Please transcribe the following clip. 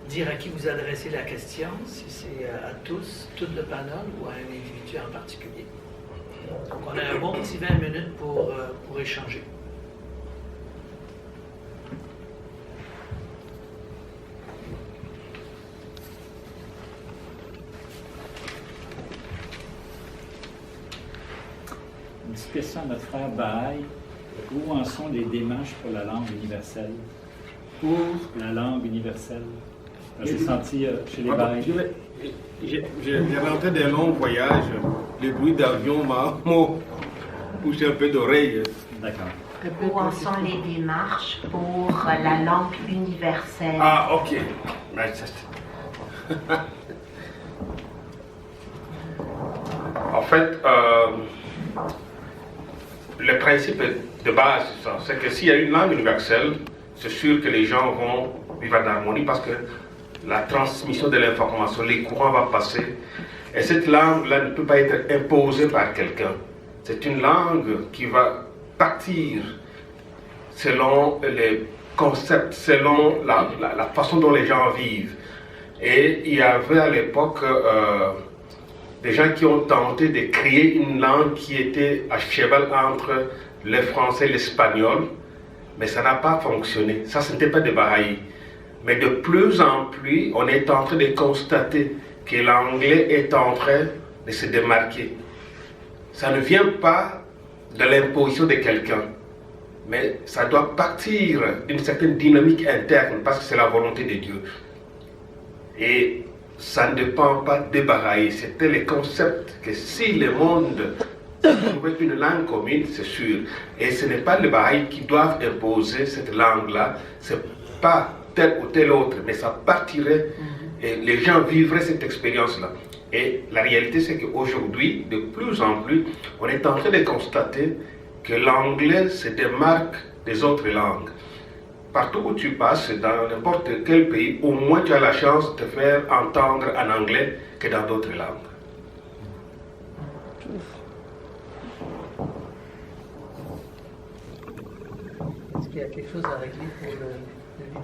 dire à qui vous adressez la question, si c'est à tous, tout le panel ou à un individu en particulier. Donc, on a un bon petit 20 minutes pour échanger. Une petite question à notre frère Bahaï. Où en sont les démarches pour la langue universelle? Pour la langue universelle. J'ai senti chez les Bahaïs. J'ai rentré des longs voyages. Le bruit d'avion m'a touché un peu d'oreille. D'accord. Où en sont les démarches pour la langue universelle? Ah, ok. En fait, le principe de base, c'est que s'il y a une langue universelle, c'est sûr que les gens vont vivre en harmonie parce que la transmission de l'information, les courants vont passer. Et cette langue-là ne peut pas être imposée par quelqu'un. C'est une langue qui va partir selon les concepts, selon la façon dont les gens vivent. Et il y avait à l'époque des gens qui ont tenté de créer une langue qui était à cheval entre le français et l'espagnol, mais ça n'a pas fonctionné. Ça, ce n'était pas des Bahaïs. Mais de plus en plus, on est en train de constater que l'anglais est en train de se démarquer. Ça ne vient pas de l'imposition de quelqu'un, mais ça doit partir d'une certaine dynamique interne parce que c'est la volonté de Dieu. Et ça ne dépend pas des Bahaïs. C'était le concept que si le monde trouvait une langue commune, c'est sûr. Et ce n'est pas les Bahaïs qui doivent imposer cette langue-là. C'est pas tel ou tel autre, mais ça partirait et les gens vivraient cette expérience-là. Et la réalité, c'est qu'aujourd'hui, de plus en plus, on est en train de constater que l'anglais se démarque des autres langues. Partout où tu passes, dans n'importe quel pays, au moins tu as la chance de te faire entendre en anglais que dans d'autres langues. Est-ce qu'il y a quelque chose à régler pour le vidéo?